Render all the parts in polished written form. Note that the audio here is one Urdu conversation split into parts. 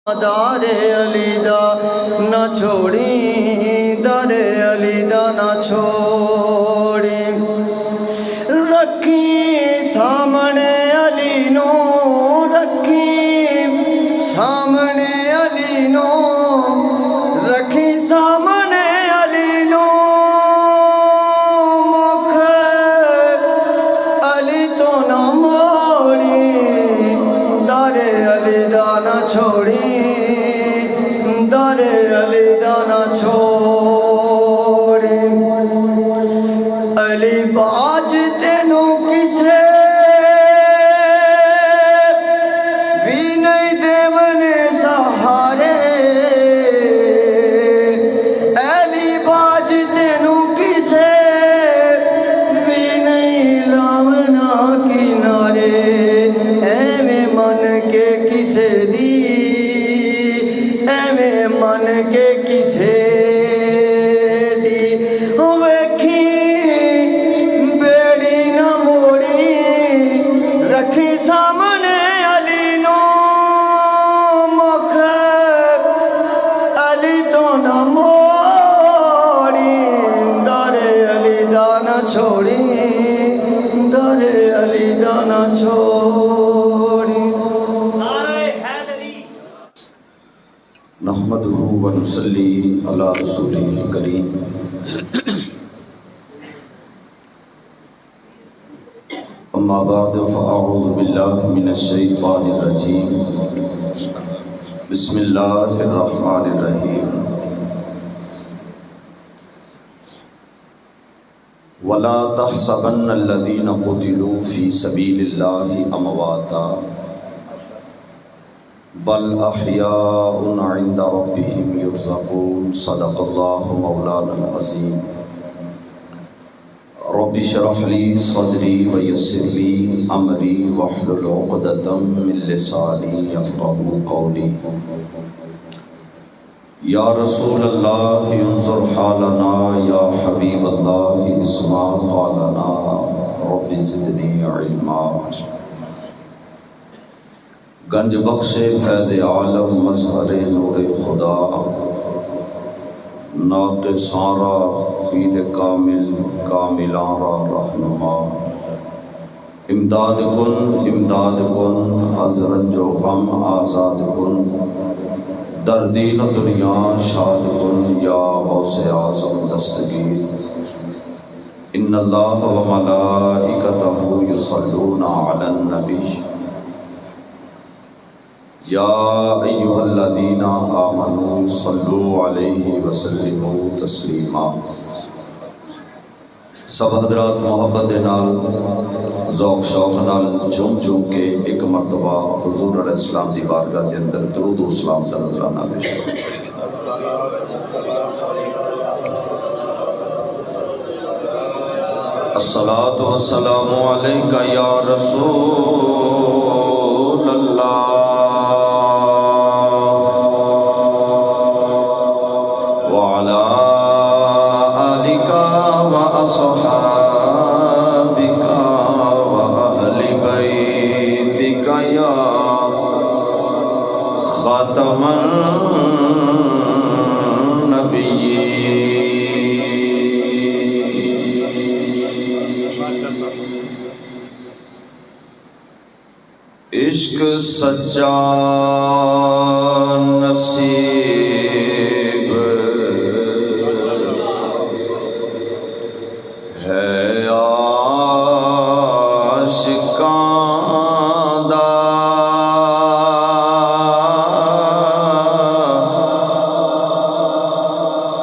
دار علی دا نہ چھوڑی، در علی دا نہ چھوڑی، رکھی سامنے علی نو، رکھی سامنے علی نو، رکھی سامنے علی نو، مکھ علی تو نہ موڑی، در علی دا نہ چھوڑی، در علی دا نہ چھوڑی، علی باج تینوں کسے بھی نہیں دیونے سہارے، علی باج تینوں کسے بھی نہیں لاونا کنارے، ایویں من کے کسے دی، ایویں من کے کسے دی، ویکھی بیڑی نہ موڑی، رکھی سامنے علی نو، مکھ علی تو نہ موڑی، در علی دا نہ چھوڑی، در علی دا نہ چھوڑی۔ نحمده ونصلي على رسوله الكريم اما بعد فاعوذ بالله من الشيطان الرجيم بسم الله الرحمن الرحيم ولا تحسبن الذين قتلوا في سبيل الله امواتا بل احیاء عند ربهم یرزقون صدق اللہ مولانا العظیم رب اشرح لی صدری ویسر لی امری واحلل عقدۃ من لسانی یفقهوا قولی یا رسول اللہ انظر حالنا یا حبیب اللہ اسمع قالنا رب زدنی علما گنج بخش فیض عالم مظہر نور خدا ناقصاں را پیر کامل کاملاں را رہنما امداد کن از رنج و غم آزاد کن در دین و دنیا شاد کن یا غوث اعظم دستگیر ان اللہ و ملائکتہ یصلون علی النبی یا ایہا الذین آمنوا صلوا علیہ وسلموا تسلیما۔ سب حضرات محبت نال ذوق شوق نال جھوم جھوم کے ایک مرتبہ حضور علیہ السلام دی بارگاہ کے اندر درود و سلام کا نذرانہ پیش کرو۔ الصلاۃ والسلام علیک یا رسول اللہ وأصحابك وأهل بيتك يا خاتم النبيين۔ عشق سچا نصیب ہے عاشقاں دا،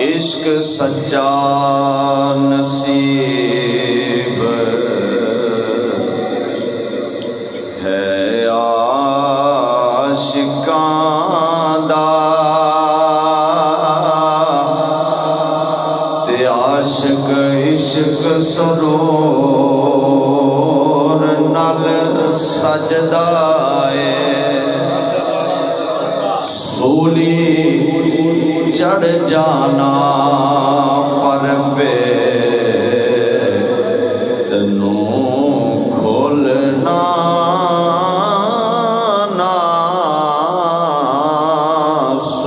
عشق سچا نصیب ہے عاشقاں دا، تے عاشق عشق سرور نال سجدہ ہے، سولی چڑھ جانا پر پہ تنوں کھولنا نہ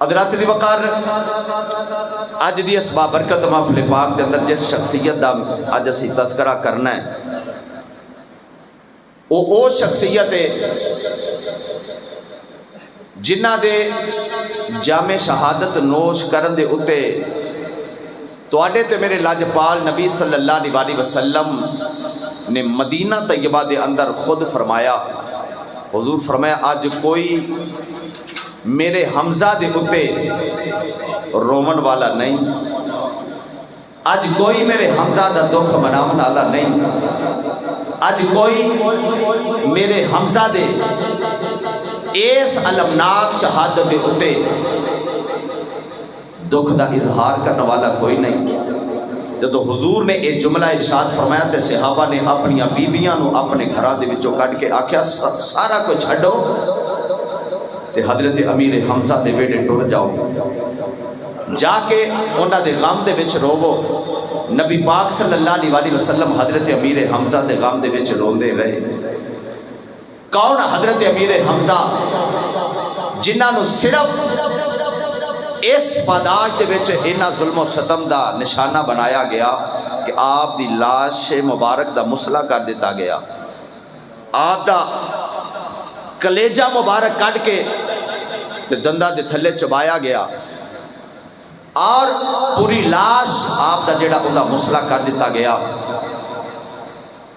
حضرات دی وقار اج دی اس بابرکت محفل پاک دے اندر جس شخصیت دا اج اسی تذکرہ کرنا ہے او شخصیت ہے جنہ دے جامع شہادت نوش کرن دے اتے تواڈے تے میرے لاجپال نبی صلی اللہ علیہ وسلم نے مدینہ طیبہ دے اندر خود فرمایا، حضور فرمایا آج کوئی میرے حمزہ دے اتے رومن والا نہیں، آج کوئی میرے حمزہ دا دکھ مناون والا نہیں، آج کوئی میرے حمزہ دے اس علمناک شہادت دے اتے دکھ دا اظہار کرنے والا کوئی نہیں۔ جدو حضور نے ایک جملہ ارشاد فرمایا تے صحابہ نے اپنی بیبیاں نو اپنے گھران دے وچوں کٹ کے آکھیا سارا کچھ چھڈو تے حضرت امیر حمزہ دے ویڑے ٹر جاؤ، جا کے انہاں دے غم دے وچ روو۔ نبی پاک صلی اللہ علیہ وسلم حضرت امیر حمزہ دے غم دے وچ روندے رہے۔ کون حضرت امیر حمزہ جنہاں نو صرف اس پاداش دے وچ انہاں ظلم و ستم دا نشانہ بنایا گیا کہ آپ دی لاش مبارک دا مسئلہ کر دیتا گیا، آپ دا کلیجہ مبارک کٹ کے تے دندہ دے تھلے چبایا گیا اور پوری لاش آپ دا جڑا انہا مسئلہ کر دیتا گیا۔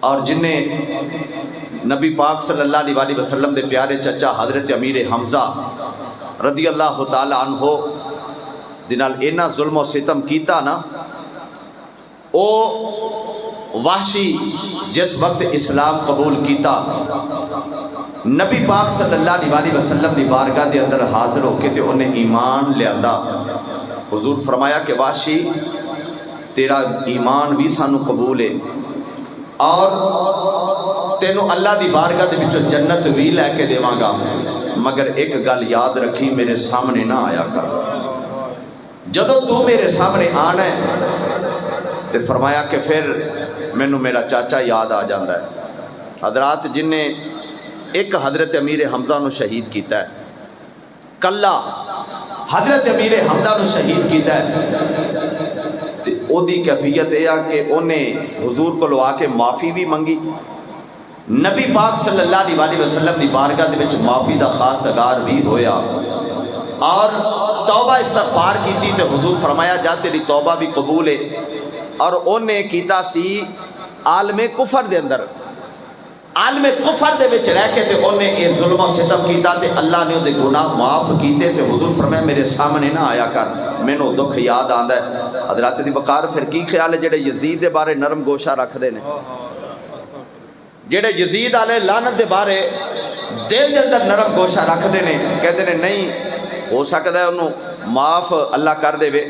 اور جنہیں نبی پاک صلی اللہ علیہ وسلم دے پیارے چچا حضرت امیر حمزہ رضی اللہ تعالی عنہ دنال اینا ظلم و ستم کیتا نا، او وحشی جس وقت اسلام قبول کیتا نبی پاک صلی اللہ علیہ وسلم دی بارگاہ دے اندر حاضر ہو کے تے انہیں ایمان لے آندا۔ حضور فرمایا کہ وحشی تیرا ایمان بھی سانو قبول ہے اور تینوں اللہ دی بارگاہ دے وچوں جنت بھی لے کے دیواں گا، مگر ایک گل یاد رکھی میرے سامنے نہ آیا کر۔ جدو تو میرے سامنے آنا ہے تے فرمایا کہ پھر مینو میرا چاچا یاد آ جاندہ ہے۔ حضرات جن نے ایک حضرت امیر حمزہ نو شہید کیتا ہے، کلا حضرت امیر حمزہ نو شہید کیتا ہے، تے او دی کیفیت یہ کہ انہیں حضور کو لو آ کے معافی بھی منگی، نبی پاک صلی اللہ علیہ وسلم دی بارگاہ دے وچ معافی دا خاص اگار بھی ہویا اور توبہ استغفار کی تھی تے حضور فرمایا جا تیری توبہ بھی قبول ہے۔ اور انہیں کیتا سی عالم کفر دے اندر، عالم کفر دے وچ رہ کے تے انہیں اے ظلم و ستم کیتا تے اللہ نے دے گناہ معاف کیتے تے حضور فرمایا میرے سامنے نہ آیا کر، مینوں دکھ یاد آندا ہے۔ حضرات دی وقار پھر کی خیال ہے جڑے یزید دے بارے نرم گوشہ رکھ دے نے، جڑے یزید والے لعنت دے بارے دل دے اندر نرم گوشہ رکھ دے نے، کہتے نے نہیں ہو سکتا ہے انہوں معاف اللہ کر دے وے۔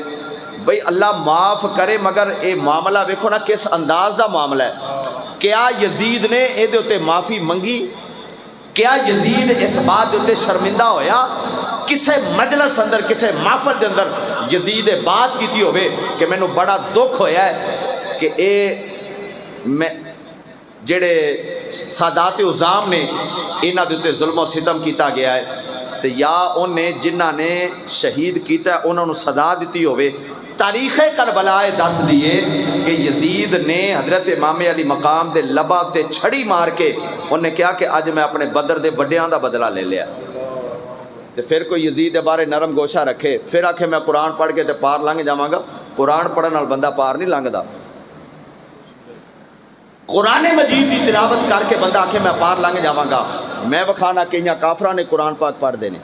بھئی اللہ معاف کرے مگر اے معاملہ ویکھو نا کس انداز دا معاملہ ہے۔ کیا یزید نے اے دے اتے معافی منگی؟ کیا یزید اس بات دے اتے شرمندہ ہویا؟ کسے مجلس اندر کسے محفل دے اندر یزید بات کیتی ہوئے کہ میں نو بڑا دکھ ہویا ہے کہ اے میں جڑے سادات عظام نے انہاں دے اتے ظلم و ستم کیتا گیا ہے تے یا انہیں جنہ نے شہید کیتا ہے انہوں نے سزا دیتی ہوئے۔ تاریخ کربلا دس دیئے کہ یزید نے حضرت امام علی مقام دے لبا تے چھڑی مار کے انہیں کہا کہ آج میں اپنے بدر دے وڈیاں دا بدلہ لے لیا۔ تے پھر کوئی یزید دے بارے نرم گوشہ رکھے، پھر آکھے میں قرآن پڑھ کے تے پار لنگ جاواں گا۔ قرآن پڑھن نال بندہ پار نہیں لنگدا، قرآن مجید دی تلاوت کر کے بندہ آکھے میں پار لنگ جاواں گا۔ میں وکھانا کہ یہاں کافران نے قرآن پاک پڑھ دینے،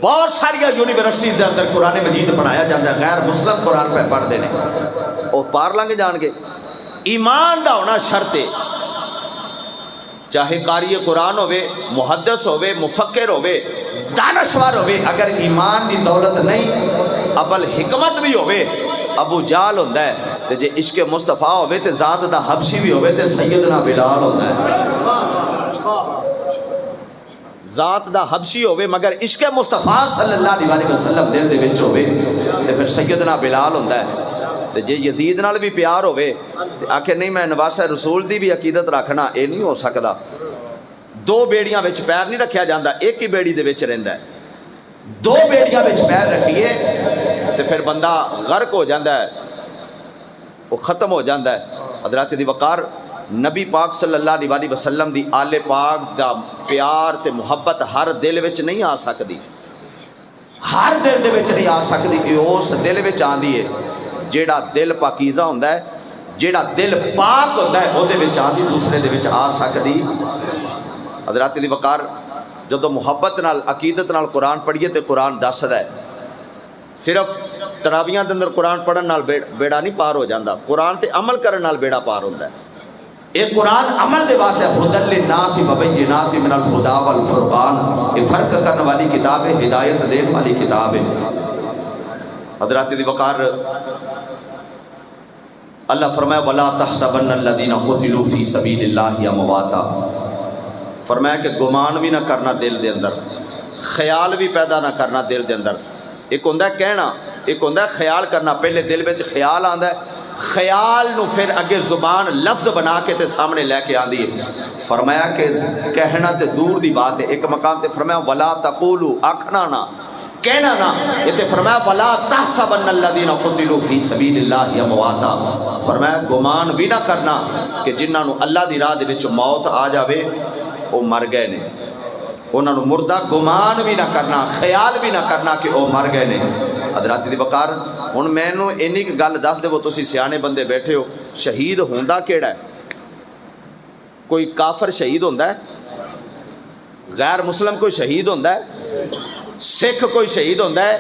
بہت ساری یونیورسٹیز دے اندر قرآن مجید پڑھایا جاتا ہے، غیر مسلم قرآن پہ پڑھ دینے اور پار لنگ جان گے۔ ایمان دا ہونا شرط ہے، چاہے قاری قرآن ہوئے، محدث ہوئے، مفکر ہوئے، دانشور ہوئے، اگر ایمان دی دولت نہیں ابل حکمت بھی ہوئے ابو جال ہوندہ ہے تے جے عشق مصطفیٰ ہوئے تے ذات دا حبشی بھی ہوئے تے سیدنا بلال ہوندہ ہے۔ ذات دا حبشی ہوئے مگر عشق مصطفیٰ صلی اللہ علیہ وسلم دل دے وچ ہوئے تے پھر سیدنا بلال ہوندہ ہے۔ تے جے یزید نال بھی پیار ہوئے تے آکھے نہیں میں نواسہ رسول دی بھی عقیدت رکھنا، اے نہیں ہو سکدا۔ دو بیڑیاں وچ پیر نہیں رکھیا جاندہ، ایک ہی بیڑی دے وچ رہندا ہے۔ دو بیڑیاں وچ پیر رکھیے تو پھر بندہ غرق ہو جاتا ہے، وہ ختم ہو جاتا ہے۔ حضرات دی وقار نبی پاک صلی اللہ علیہ وسلم دی آل پاک دا پیار تے محبت ہر دل وچ نہیں آ سکتی، ہر دل دے وچ نہیں آ سکتی، یہ اس دل وچ آندی ہے جیڑا دل پاکیزہ ہوندا ہے، جیڑا دل پاک ہوندا ہے، او دے وچ آندی، دوسرے دے وچ آ سکتی۔ حضرات دی وقار جدو محبت نال عقیدت نال قرآن پڑھیے تے قرآن دسدا ہے، صرف تراویحاں دے اندر قرآن پڑھن نال بیڑا نہیں پار ہو جاندہ، قرآن تے عمل کرن نال بیڑا پار ہوندا ہے۔ یہ قرآن عمل دے واسطے ہدی للناس وبینات من الہدی والفرقان، یہ فرق کرنے والی کتاب ہے، ہدایت دین والی کتاب ہے۔ حضرات دی وقار اللہ فرمایا وَلَا تَحْسَبَنَّ الَّذِينَ قُتِلُوا فِي سَبِيلِ اللَّهِ أَمْوَاتًا، فرمایا کہ گمان بھی نہ کرنا دل دے اندر، خیال بھی پیدا نہ کرنا دل دے اندر۔ ایک ہوندہ ہے کہنا، ایک ہوندہ ہے خیال کرنا، پہلے دل وچ خیال آندا ہے، خیال نو پھر اگے زبان لفظ بنا کے تے سامنے لے کے آندی ہے۔ فرمایا کہ کہنا تے دور دی بات ہے، ایک مقام تے فرمایا وَلَا تَقُولُوا، آکھنا نہ، کہنا نہ، یہ تے فرمایا وَلَا تَحْسَبَنَّ الَّذِينَ قُتِلُوا فِي سَبِيلِ اللَّهِ أَمْوَاتًا، فرمایا گمان بھی نہ کرنا کہ جنہاں نو اللہ دی راہ دے وچ موت آ جاوے وہ مر گئے نے، انہوں نے مردہ گمان بھی نہ کرنا، خیال بھی نہ کرنا کہ وہ مر گئے نے۔ حضرات دی وقار ہن مینوں اینی گل دس دے، وہ تسی سیانے بندے بیٹھے ہو، شہید ہوندا کیڑا ہے؟ کوئی کافر شہید ہوندا ہے؟ غیر مسلم کوئی شہید ہوندا ہے؟ سکھ کوئی شہید ہوندا ہے؟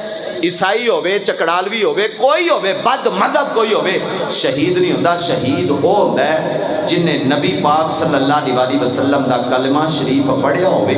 عیسائی ہوے، چکڑالوی ہوے، کوئی ہوے، بد مذہب کوئی ہوے، شہید نہیں ہوندا۔ شہید وہ ہوندا ہے جن نے نبی پاک صلی اللہ علیہ وسلم دا کلمہ شریف پڑھیا ہوئے،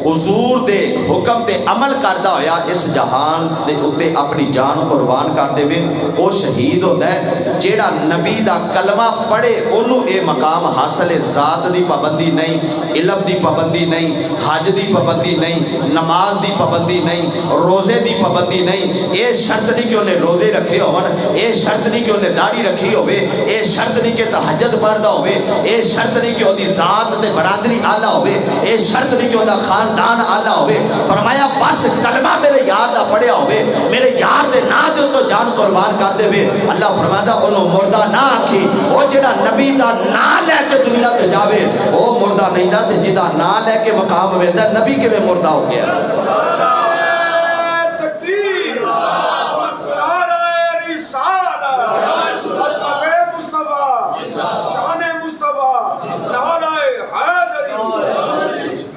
حضور دے حکم تے عمل کردہ ہویا، اس جہان دے اتے اپنی جان قربان کر دے وے، وہ شہید ہوندا ہے۔ جیڑا نبی دا کلمہ پڑھے انہوں اے مقام حاصل ہے، ذات دی پابندی نہیں، علم دی پابندی نہیں، حج دی پابندی نہیں، نماز دی پابندی نہیں، روزے دی پابندی نہیں، اے شرط نہیں کہ انہیں روزے رکھے ہون، اے شرط نہیں کہ انہیں داڑھی رکھی ہوئے، اے شرط نہیں کہ تہجد پڑھدا ہوئے، اے شرط نہیں کہ انہیں ذات تے برادری آلہ ہوئے، اے شرط نہیں کہ انہیں خاندان آلہ ہوئے۔ فرمایا بس کلمہ میرے یار دا پڑھیا ہوئے، میرے یار دے نا دے تو جان قربان کر دے ہوئے، اللہ فرمایا انہوں مردہ نہ آکھی، وہ جڑا نبی دا نا لے کے دنیا تے جاوے وہ مردہ نہیں دا، تے جدا نا لے کے مقام ملتا نبی کے میں مردہ ہو گیا۔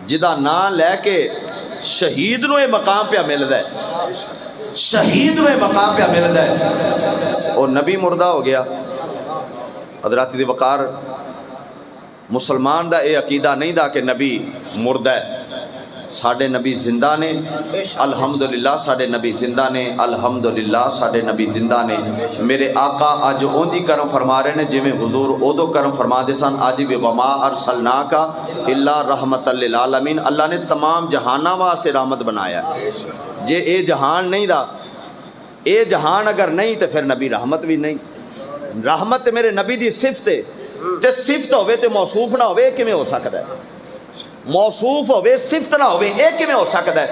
جدا نا لے کے شہید نو یہ مقام پہ ملدا ہے، شہید نو یہ مقام پہ ملدا ہے، اور نبی مردہ ہو گیا۔ حضرات دی وقار مسلمان دا اے عقیدہ نہیں دا کہ نبی مردہ ہے، ساڑھے نبی زندہ نے، الحمدللہ ساڑھے نبی زندہ نے، الحمدللہ ساڑھے نبی زندہ نے۔ میرے آقا آج اوندی کرم فرما رہے ہیں جی میں حضور اودو کرم فرما دے سن، آج بھی وما ارسلناک الا رحمت للعالمین، اللہ نے تمام جہانہ واسطے رحمت بنایا ہے۔ جے اے جہان نہیں دا، اے جہان اگر نہیں تو پھر نبی رحمت بھی نہیں۔ رحمت میرے نبی دی صفت ہے، تے صفت ہوئے تے موصوف نہ ہوئے، کیویں ہو سکتا ہے؟ موصوف ہوئے صفت نہ ہوئے، ایک کیویں ہو سکتا ہے؟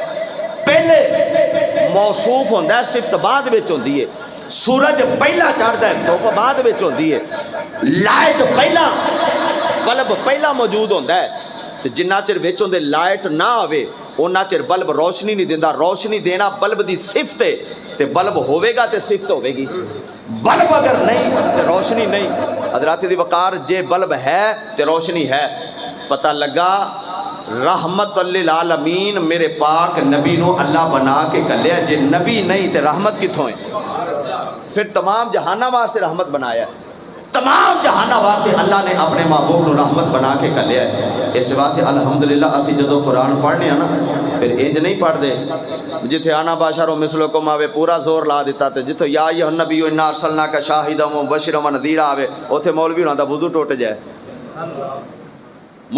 پہلے موصوف ہوندہ ہے، صفت بعد وچ ہوندی ہے۔ سورج پہلا چڑھتا ہے، دھوپ بعد وچ ہوندی ہے، لائٹ پہلا، بلب پہلا موجود ہوندہ ہے، جنہ چر وچ ہوندے لائٹ نہ ہوئے اُنہ چر بلب روشنی نہیں دیندا۔ روشنی دینا بلب دی صفت ہے، تے بلب ہوئے گا تے صفت ہوئے گی، بلب اگر نہیں تے روشنی نہیں۔ حضرات دی وقار جے بلب ہے تے روشنی ہے، پتہ لگا رحمت للعالمین میرے پاک نبی نو اللہ بنا کے کلیا، جے نبی نہیں تے رحمت کتھوں ہے؟ پھر تمام جہانہ واسطے رحمت بنایا ہے، تمام جہانہ واسطے اللہ نے اپنے محبوب نو رحمت بنا کے کلیا ہے۔ اس بات الحمدللہ اسی جدو قرآن پڑھنے ہیں نا پھر انج نہیں پڑھ دے جتھے آنا باشر و مثلکم آوے پورا زور لا دیتا تے جتھے یا ایھا النبی انا ارسلناک شاہدا و مبشرا و نذیرا آوے اوتھے مولوی ہونا دا وضو ٹوٹ جائے،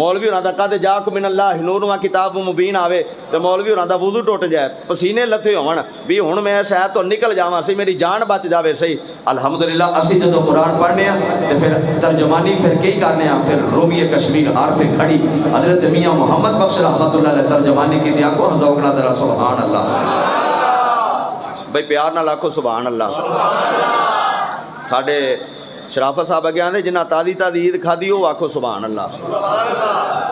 مولوی ہونا دا کہتے جاکم من اللہ نور و کتاب مبین آوے تو مولوی ہونا دا وضو ٹوٹ جائے، پسینے لتھے ہون بھی ہن میں شاید تو نکل جاواں سی، میری جان بچ جاوے سی۔ الحمدللہ اسی جدو قرآن پڑھنے ہیں تو پھر ترجمانی پھر کی کرنے ہیں، پھر رومی کشمیر عارف کھڑی حضرت میاں محمد بخش رحمت اللہ علیہ ترجمانی کی دیا کو ہم ذوق نہ ذرا سبحان اللہ۔ بھائی پیار نال آکھو سبحان اللہ. ساڈے شرافت صاحب اگے آندے جنہ تازی عید کھادی وہ آکھو سبحان اللہ.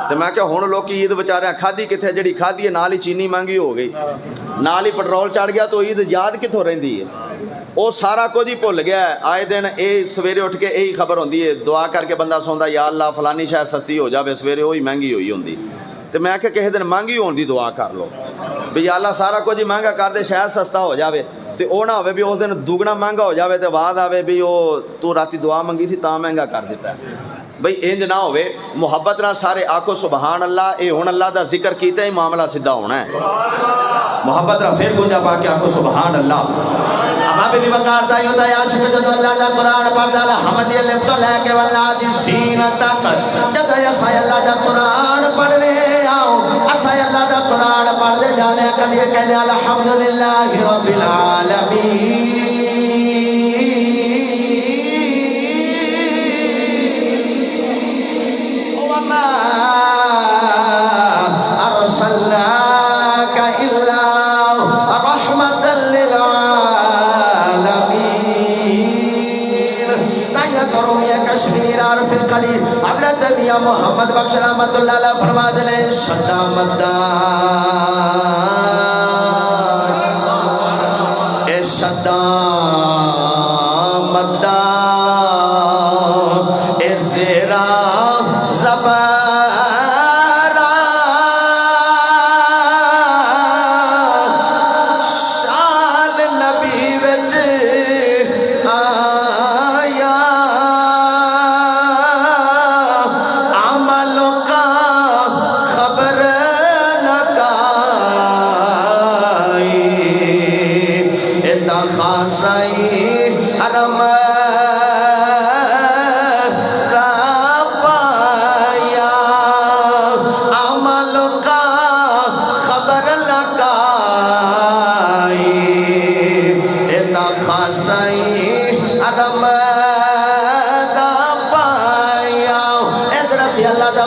تو میں کہ ہن لوکی عید بچارے کھادی کتنے جڑی کھادی ہے نال ہی چینی مہنگی ہو گئی, نال ہی پٹرول چڑھ گیا, تو عید یاد کتوں رہندی ہے؟ وہ سارا کچھ ہی بھول گیا ہے. آئے دن یہ سویرے اٹھ کے یہی خبر ہوندی ہے, دعا کر کے بندہ سوندا یا اللہ فلانی شاید سستی ہو جاوے, سویرے وہی مہنگی ہوئی ہوندی. تو میں کہ کسی دن مہنگی ہون دی دعا کر لو بھی یا اللہ سارا کچھ ہی مہنگا کر دے شاید سستا ہو جاوے. تو وہ نہ ہوئے بھی اس دن دوگنا مہنگا ہو جاوے تو بعد آوے بھی وہ تو راتی دعا منگی سی تاں مہنگا کر دیتا ہے. بھئی انج نہ ہوئے, محبت نہ سارے آکھو سبحان اللہ. اے ہن اللہ دا ذکر کیتے ہی معاملہ سیدھا ہونا ہے. محبت نہ پھر گونجا پا کے آکھو سبحان اللہ. اما بھی دی وقار دا یوں دا عاشق جدو اللہ دا قرآن پڑھدا الحمد للہ تو لے کے واللہ دی سین تک جدو اسا اللہ دا قرآن پڑھنے آؤ, اسا اللہ دا قرآن پڑھ دے جانے کدی کہنے الحمدللہ رب العالمین. حضرت میاں محمد بخش رحمت اللہ علیہ فرما دلے شدہ مدہ اے شدہ مدہ اے زیرہ زبرہ شان نبی وچ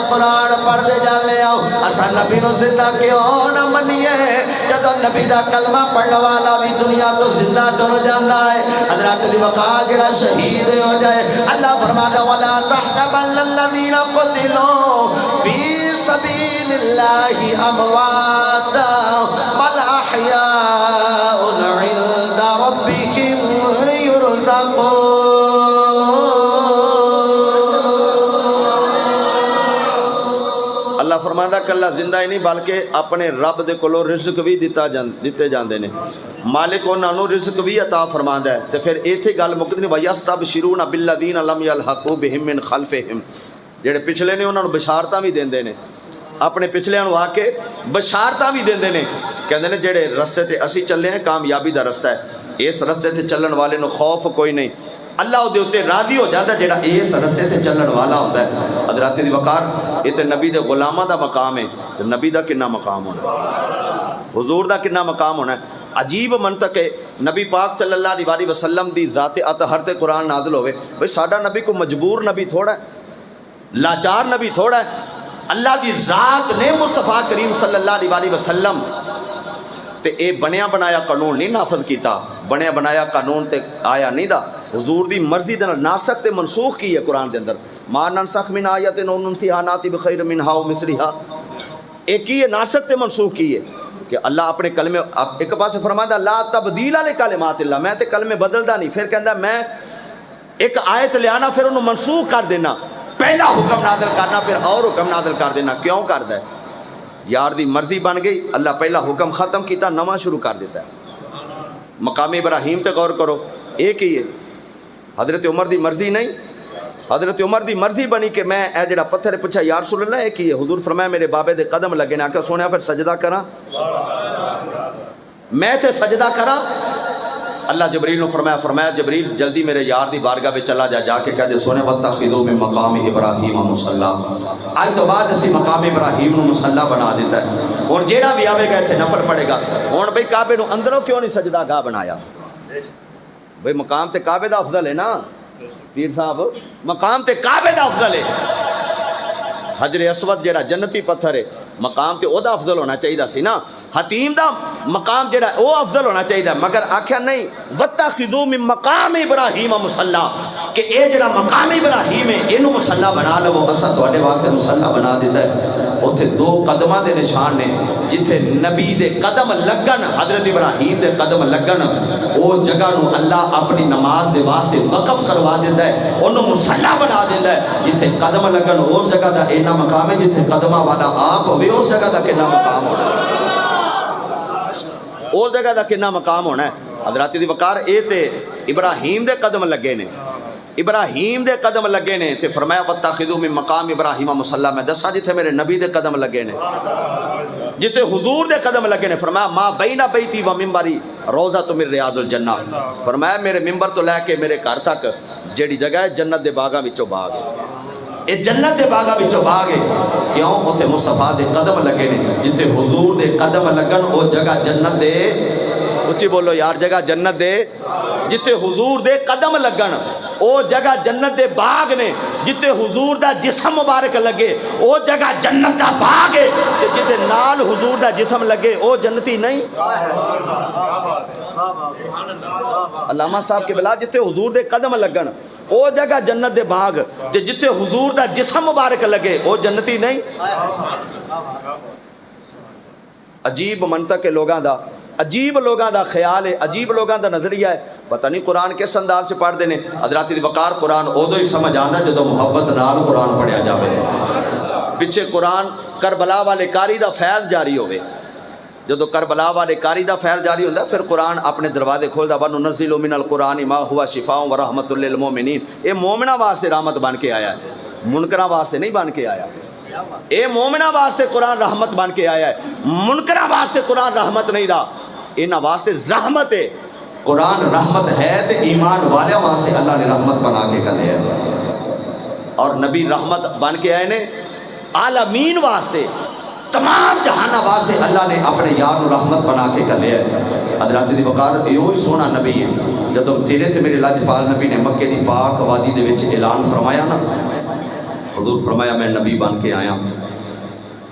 قرآن پڑھ دے جالے آؤ. اسا نبی نو زندہ کیوں نہ منیے جدو نبی دا کلمہ پڑھنے والا بھی دنیا تو زندہ ٹر جاندہ ہے. حضرت دی وقار جڑا شہید ہو جائے اللہ فرماتا وَلَا تَحْسَبَنَّ الَّذِينَ قُتِلُوا فِي سَبِيلِ اللَّهِ أَمْوَاتًا بَلْ أَحْيَاءٌ عِندَ رَبِّهِمْ يُرْزَقُونَ. اللہ فرماتا کہ اللہ زندہ ہی نہیں بلکہ اپنے رب دے کولو رزق بھی دیتے جاندے نے. مالک انہاں نو رزق بھی عطا فرماندا ہے. تے پھر ایتھے گل مکدی وَيَسْتَبْشِرُونَ بِالَّذِينَ لَمْ يَلْحَقُوا بِهِم مِّن خَلْفِهِم. جڑے پچھلے نے انہاں نو بشارتاں بھی دیندے نے, اپنے پچھلیاں نو آ کے بشارتاں بھی دیندے نے. کہندے نے جڑے رستے تے اسی چلے ہیں کامیابی دا رستہ ہے, اس رستے تے چلن والے نو خوف کوئی نہیں. اللہ دے اوتے راضی ہو جاتا ہے جڑا اس رستے تے چلن والا ہوتا ہے. حضرات دی وقار یہ تے نبی دے غلاماں دا مقام ہے. تے نبی دا کنا مقام ہونا ہے, حضور دا کنا مقام ہونا ہے. عجیب منطق ہے. نبی پاک صلی اللہ علیہ وسلم دی ذات اطہر تے قرآن نازل ہوئے. بھئی ساڈا نبی کو مجبور نبی تھوڑا ہے, لاچار نبی تھوڑا ہے. اللہ دی ذات نے مصطفیٰ کریم صلی اللہ علیہ وسلم تے اے بنیا بنایا قانون نہیں نافذ کیتا. بنیا بنایا قانون تے آیا نہیں دا. حضور دی مرضی دے ناسخ تے منسوخ کی ہے قرآن دے اندر. ما ننسخ من آیت او ننسیھا ناتی بخیر منہا و مثلھا. ایک ہی ناسخ تے منسوخ کی ہے کہ اللہ اپنے کلمے ایک پاس فرماتا لا تبدیل لکلمات اللہ, میں تے کلمے بدلدا نہیں. پھر کہندا میں ایک آیت لے آنا پھر انہوں منسوخ کر دینا, پہلا حکم نازل کرنا پھر اور حکم نازل کر دینا. کیوں کردا ہے؟ یار دی مرضی بن گئی, اللہ پہلا حکم ختم کیتا نواں شروع کر دیتا ہے. مقام ابراہیم تے غور کرو, ایک ہی ہے. حضرت عمر دی مرضی نہیں, حضرت عمر دی مرضی بنی کہ میں اے جڑا پتھر پوچھا یا رسول اللہ ایک ہی ہے. حضور فرمایا میرے بابے دے قدم لگے نے, آکھا سونے پھر سجدہ کراں, میں تے سجدہ کراں. اللہ جبریل نے فرمایا جبریل جلدی میرے یار دی بارگاہ میں چلا جا کے کہہ دے سونے واتخذوا من مقام ابراہیم مصلی. آج تو بعد اسی مقام ابراہیم نو مصلی بنا دیتا ہے. اور جیڑا بھی آوے گا اتنے نفل پڑے گا. ہن بھئی کعبے نو اندروں کیوں نہیں سجدہ گاہ بنایا؟ بھئی مقام تے کعبے دا افضل ہے نا پیر صاحب, مقام تے کعبے دا افضل ہے. حجر اسود جیڑا جنتی پتھر ہے مقام تے اودا افضل ہونا چاہیے سی نا، حتیم دا مقام جڑا او افضل ہونا چاہیے، مگر آکھیا نہیں وَاتَّخِذُوا مِن مَقَامِ إِبْرَاهِيمَ مُصَلَّى کہ اے جڑا مقام ابراہیم ہے اینو مصلی بنا لو، اسا تواڈے واسطے مصلی بنا دیتا ہے۔ اوتھے دو قدماں دے نشان نے، جتھے نبی دے قدم لگن، حضرت ابراہیم دے قدم لگن، او جگہ نو اللہ اپنی نماز دے واسطے وقف کروا دیتا ہے، انہوں مصلی بنا دیتا ہے۔ جتھے قدم لگن اس جگہ دا اینا مقام ہے، جتھے قدمہ والا آپ ہوئے اس جگہ دا کنا مقام ہونا ہے، اس جگہ دا کنا مقام ہونا ہے۔ حضرات دی وقار اے تے ابراہیم دے قدم لگے نے، ابراہیم دے قدم لگے نے، تے فرمایا وَاتَّخِذُوا مِن مَقَامِ إِبْرَاهِيمَ مُصَلَّى، میں دسا جتھے میرے نبی دے قدم لگے نے، جتے حضور دے قدم لگے نے، فرمایا ما بین بیتی و منبری روضۃ من ریاض الجنہ، فرمایا میرے منبر تو لے کے میرے گھر تک جیڑی جگہ ہے جنت دے باغاں وچوں باغ، اے جنت دے باغاں وچوں باغ ہے، کیوں اوتے مصطفیٰ دے قدم لگے نے، جتے حضور دے قدم لگن او جگہ جنت دے، اچھی بولو یار، جگہ جنت دے، جتے حضور دے قدم لگن او جگہ جنت دے باغ نے، جتے حضور دا جسم مبارک لگے او جگہ جنت دا باغ ہے، جتے نال حضور دا جسم لگے او جنتی نہیں۔ علامہ صاحب کے بلا جتے حضور دے قدم لگن او جگہ جنت دے باغ، جتے حضور دا جسم مبارک لگے او جنتی نہیں۔ عجیب منطق ہے لوگاں دا، عجیب لوگاں دا خیال ہے، عجیب لوگاں دا نظریہ ہے، پتہ نہیں قرآن کس انداز سے پڑھ دینے۔ حضرات دی وقار قرآن ادو ہی سمجھ آنا جدو محبت نال قرآن پڑھیا جاوے، پچھے قرآن کربلا والے کاری دا فیض جاری ہوئے، جدو کربلا والے کاری دا فیض جاری ہوتا پھر قرآن اپنے دروازے کھولتا، وَنُنَزِّلُ مِنَ الْقُرْآنِ مَا هُوَ شِفَاءٌ وَرَحْمَةٌ لِّلْمُؤْمِنِينَ، اے مومنہ واسطے رحمت بن کے آیا ہے، منکرہ واسطے نہیں بن کے آیا، اے مومنہ واسطے قرآن رحمت بن کے آیا ہے، منکرہ واسطے قرآن رحمت نہیں دا، انہاں واسطے رحمت ہے۔ قرآن رحمت ہے تو ایمان والے واسطے اللہ نے رحمت بنا کے کلے ہے، اور نبی رحمت بن کے آئے نے عالمین واسطے، تمام جہانہ واسطے اللہ نے اپنے یار و رحمت بنا کے کلے ہے۔ حضرات دی وقار یہ ہی سونا نبی ہے، جدو تیرے تے میرے لاجپال نبی نے مکے دی پاک وادی دے وچ اعلان فرمایا نا، حضور فرمایا میں نبی بن کے آیا،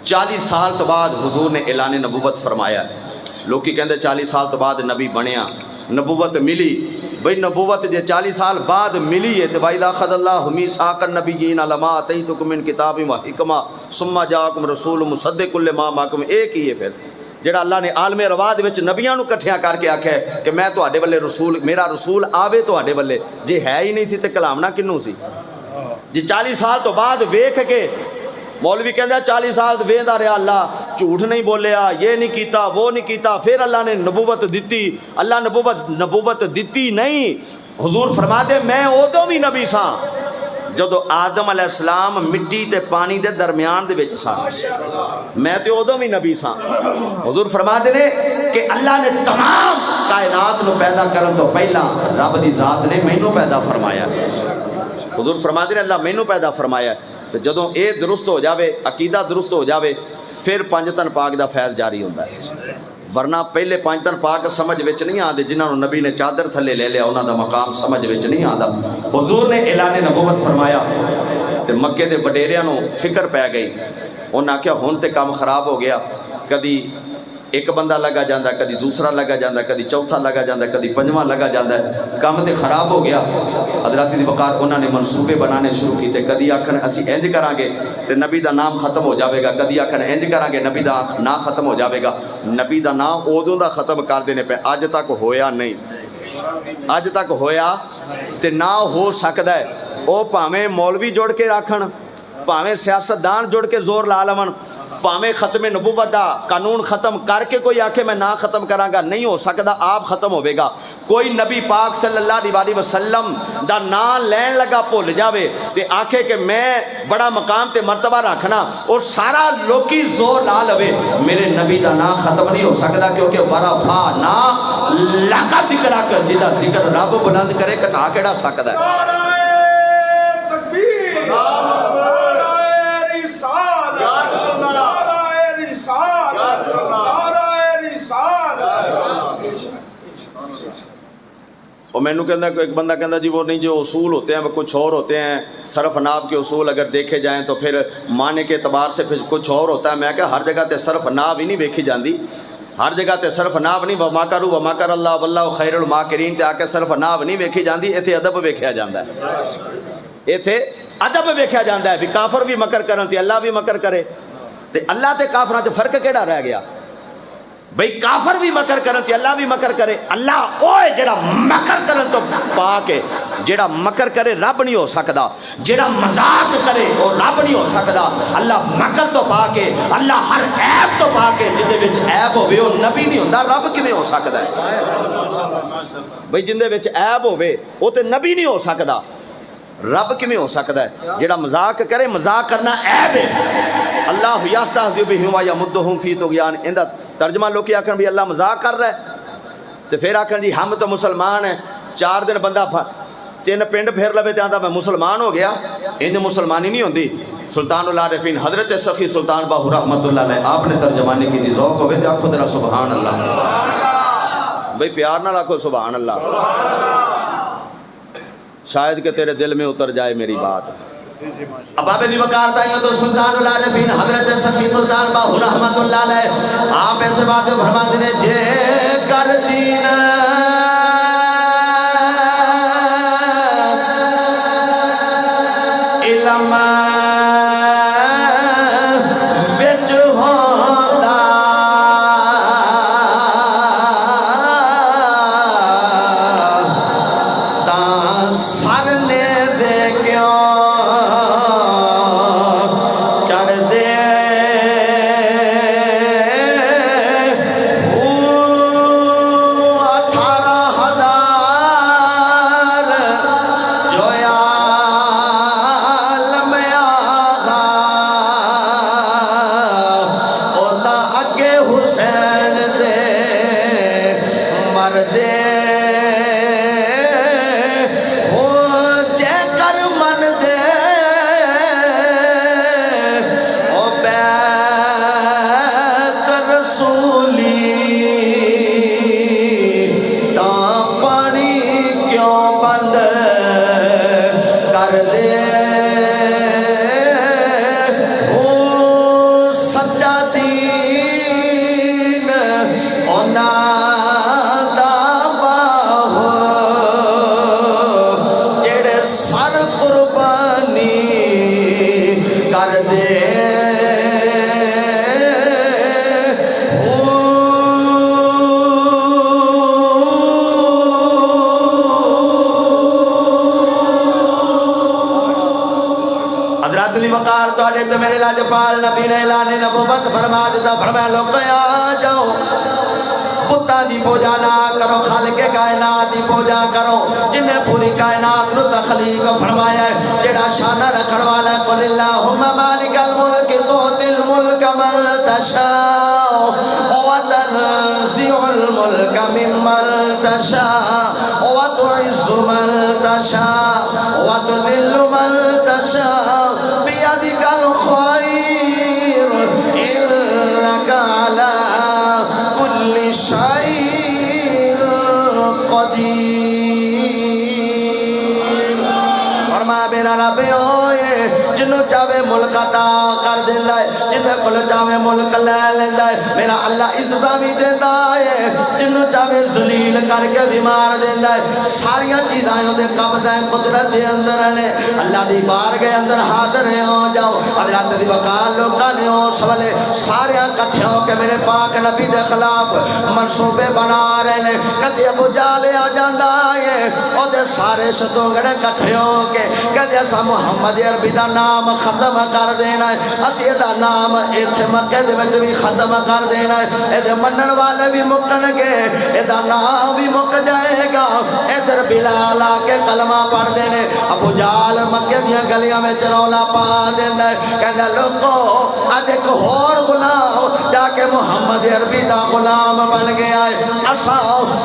40 سال تو بعد حضور نے اعلان نبوت فرمایا، لوکی کہندے 40 سال تو بعد نبی بنیا، نبوت ملی، بھئی نبوت جے 40 سال بعد ملی ہے تو وَإِذَا أَخَذَ اللَّهُ مِيثَاقَ النَّبِيِّينَ لَمَا آتَيْتُكُم مِّن كِتَابٍ وَحِكْمَةٍ ثُمَّ جَاءَكُمْ رَسُولٌ مُصَدِّقٌ لِّمَا مَعَكُمْ، ایک ہی ہے پھر جڑا اللہ نے عالم رواد وچ نبیاں نو کٹھیاں کر کے آکھیا ہے کہ میں تواڈے والے رسول، میرا رسول آوے تواڈے والے، جے ہے ہی نہیں سی تے کلامنا کنوں سی؟ جی 40 سال تو بعد ویکھ کے مولوی کہندہ 40 سال ویندا رہا اللہ، جھوٹ نہیں بولیا، یہ نہیں کیتا، وہ نہیں کیتا، پھر اللہ نے نبوت دیتی، اللہ نبوت دیتی نہیں۔ حضور فرما دے میں ادو بھی نبی سا جدو آدم علیہ السلام مٹی تے پانی دے درمیان دے وچ سا، میں تے ادو بھی نبی سا۔ حضور فرما دے نے کہ اللہ نے تمام کائنات نو پیدا کرن تو پہلا رب دی ذات نے مینوں پیدا فرمایا، حضور فرما دے نے اللہ مینوں پیدا فرمایا، تو جدوں اے درست ہو جاوے، عقیدہ درست ہو جاوے، پھر پنجتن پاک دا فیض جاری ہوتا ہے، ورنہ پہلے پنجتن پاک سمجھ وچ نہیں آدھے، جنہاں نو نبی نے چادر تھلے لے لیا انہاں دا مقام سمجھ وچ نہیں آدھا۔ حضور نے اعلان نبوت فرمایا تے مکے دے وڈیریاں نو فکر پہ گئی، انہاں کہا ہن تے کام خراب ہو گیا، کدی ایک بندہ لگا جاندہ، کدی دوسرا لگا جاندہ، کدی چوتھا لگا جاندہ، کدی پنجواں لگا جاندہ ہے، کام تے خراب ہو گیا۔ حضرات دی وقار انہوں نے منصوبے بنانے شروع کیتے، کدی آکھن اسی انج کران گے تے نبی دا نام ختم ہو جاوے گا، کدی آکھن انج کران گے نبی دا نام ختم ہو جاوے گا، نبی دا نام ادوں دا ختم کر دینے پہ، اج تک ہویا نہیں، اج تک ہویا تے نہ ہو سکدا ہے۔ او پاویں مولوی جوڑ کے رکھن، پاویں سیاستدان جوڑ کے زور لا لون، پاویں ختم نبوت دا قانون ختم کر کے کوئی آکھے میں نہ ختم کراں گا، نہیں ہو سکدا، آپ ختم ہوئے گا۔ کوئی نبی پاک صلی اللہ علیہ وسلم دا نام لین لگا بھول جاوے تے آکھے کہ میں بڑا مقام تے مرتبہ رکھنا، اور سارا لوکی زور لا لوے، میرے نبی دا نام ختم نہیں ہو سکدا، کیونکہ ورفعنا لک ذکرک، جدا ذکر رب بلند کرے کٹا کیڑا سکدا ہے۔ وہ مینو کہنا ایک بندہ کہنا جی وہ نہیں جو اصول ہوتے ہیں وہ کچھ اور ہوتے ہیں، صرف ناف کے اصول اگر دیکھے جائیں تو پھر معنی کے اعتبار سے پھر کچھ اور ہوتا ہے۔ میں کہا ہر جگہ تے صرف ناف ہی نہیں ویکھی جاندی، ہر جگہ تے صرف ناف نہیں، وما کرو وما کر اللہ واللہ خیر الماکرین تے آ کے صرف ناف نہیں ویکھی جاندی، ایتھے ادب ویکھیا جاندا ہے، ایتھے ادب ویکھیا جاندا ہے بھی کافر بھی مکر کرن تے اللہ بھی مکر کرے، تے اللہ تے کافراں تے فرق کیڑا رہ گیا؟ بھئی کافر بھی مکر کرن تے اللہ بھی مکر کرے۔ اللہ اوے جڑا مکر کرن تو پاک ہے، جڑا مکر کرے رب نہیں ہو سکدا، جڑا مذاق کرے وہ رب نہیں ہو سکدا۔ اللہ مکر تو پاک ہے، اللہ ہر عیب تو پاک ہے، جندے وچ عیب ہوے وہ نبی نہیں ہوندا، رب کیویں ہو سکدا ہے؟ بھئی جندے وچ عیب ہوے وہ تے نبی نہیں ہو سکدا، رب کیویں ہو سکدا ہے؟ جڑا مذاق کرے، مذاق کرنا عیب ہے۔ اللہ یستہزئ بہم ویمدھم فی طغیان، ایندا ترجمہ لوگ کی آکھن بھی اللہ مذاق کر رہا ہے، تو پھر آکھن جی ہم تو مسلمان ہیں، 4 دن بندہ 3 پنڈ پھیر لوے تے آندا میں مسلمان ہو گیا، انج مسلمانی نہیں ہوندی۔ سلطان العارفین حضرت سخی سلطان باہو رحمۃ اللہ علیہ آپ نے ترجمانی کی دی، ذوق ہوئے تے آکھو ذرا سبحان اللہ، بھئی پیار نہ رکھو سبحان اللہ، شاید کہ تیرے دل میں اتر جائے میری بات۔ اباب دی وقار دائیوں تو سلطان العارفین حضرت سخی سلطان باہو رحمت اللہ علیہ آپ ایسے باتیں فرما دینے جے کر دین علم وچ ہوندا تاں سر نے دے کیوں تو میرے لاجپال نبی نے اعلان نبوت فرما دیتا، فرمایا لوگ آ جاؤ بتاں دی پوجا نہ کرو، خالق کائنات دی پوجا کرو جن نے پوری کائنات نو تخلیق فرمایا ہے، جڑا شان رکھن والا ہے۔ قل اللہم مالک الملک تؤتی الملک من تشاء وتنزع الملک ممن تشاء وتعز من تشاء وتذل من تشاء بیدک الخیر انک علی کل شیء قدیر۔ فرمایا میرا رب ہوئے جنوں چاہے ملک عطا کر دیندا ہے، جندے کول چاہے ملک لے لیندا ہے، میرا اللہ عزت بھی دیندا ہے، جنوں چاہے ذلیل کر کے بیمار دیندا ہے۔ ساریاں چیزاں دے قبضہ قدرت دے اندر نے، اللہ دی بارگاہ اندر حاضر ہو جاؤ۔ حضرات دی وقار لوکاں نے اس والے سارے اکٹھے ہو کے میرے پاک نبی دے خلاف منصوبے بنا رہے نے۔ کدی ابو جہل آ جاندا ہے، او دے سارے ستونگڑے اکٹھے ہو کے کہتے اسا محمد عربی دا نام ختم کر دینا ہے، اسی دا نام ایتھے مکے دے وچ بھی ختم کر دینا ہے، اے دے منن والے بھی مکن گے، اے دا نام بھی مک جائے گا۔ ادھر بلال آ کے کلمہ پڑھ دینے، ابو جہل مکے دیاں گلیاں میں رولا پا دیندا ہے، کہندا لوکو اج ایک ہور غلام جا کے محمد عربی دا غلام بن گیا ہے، اساں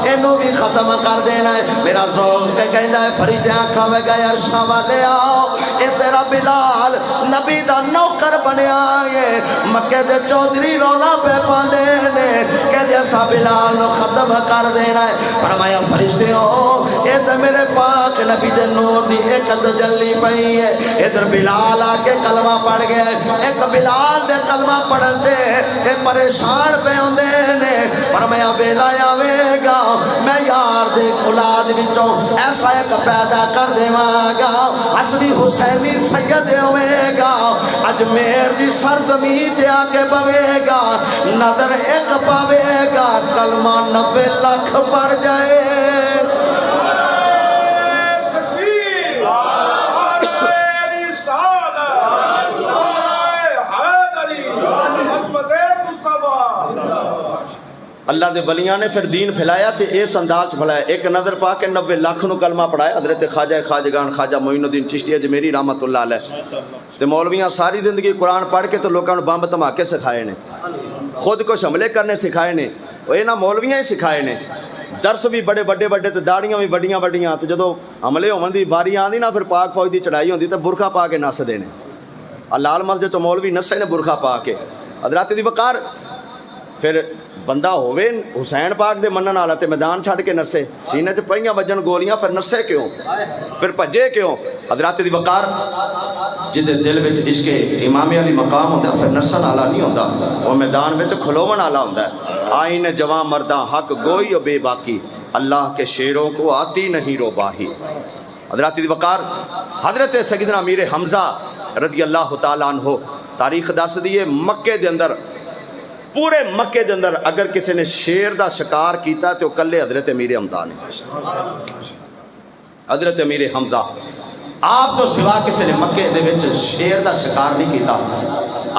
اینو بھی ختم کر دینا ہے۔ میرا ذوق تے کہندا ہے فرید آنکھاں میں گئے عرشاں والے آؤ، اے تیرا بلال نبی دا نوکر بنیا ہے۔ مکے دے چودھری رولا پہ پاندے نے، کہندے اساں بلال نو ختم کر دینا ہے۔ فرمایا فرشتے ہو اے تے میرے پاک نبی دے نور دی ایک تجلی پئی ہے. ادھر بلال آ کے کلمہ پڑھ گیا. ایک بلال دے کلمہ پڑھن دے اے پریشان پہ ہوندے نے. فرمایا ویلا آوے گا میں یار دے اولاد وچوں ایسا ایک پیدا کر دیواں گا حسنی حسینی سید ہوئے گا. اجمیر دی سرزمین تے آ کے بوے گا نظر ایک پاوے گا کلمہ 90 لاکھ پڑھ جائے. اللہ دے ولیاں نے پھر دین پھیلایا تے اس انداز پھیلایا. ایک نظر پا کے 90 لاکھ نو کلمہ پڑھایا. حضرت خواجہ خواجگان خواجہ معین الدین چشتی اجمیری رحمت اللہ علیہ تے مولویاں ساری زندگی قرآن پڑھ کے تو لوگوں بمب دھماکے سکھائے نے, خود کچھ حملے کرنے سکھائے نے. وہ یہاں مولویاں ہی سکھائے نے. درس بھی بڑے بڑے بڑے تے داڑیاں بھی بڑیاں بڑیاں. تو جدو حملے ہون دی باری آندی نا پھر پاک فوج دی چڑھائی ہوندی تے برقع پا کے نس دے نے. لال مسجد تو مولوی نسے نے برقع پا کے. حضرات دی وقار پھر بندہ ہووے حسین پاک دے منن والا تے میدان چھڑ کے نسے. سینے تے پئیاں وجن گولیاں پھر نسے کیوں, پھر بھجے کیوں؟ حضرات دی وقار جدے دل وچ عشق امام علی مقام ہوندا پھر نسن والا نہیں ہوندا, وہ میدان وچ کھلوون والا ہوندا ہے. آئین جواں مرداں حق گوئی و بے باقی اللہ کے شیروں کو آتی نہیں روباہی. حضرات دی وقار حضرت سیدنا امیر حمزہ رضی اللہ تعالیٰ عنہ تاریخ دس دیئے مکے دے اندر, پورے مکے دے اندر اگر کسی نے شیر دا شکار کیتا تو کلے حضرت امیر حمزہ نے. حضرت امیر حمزہ آپ تو سوا کسی نے مکے دے وچ شیر دا شکار نہیں کیتا.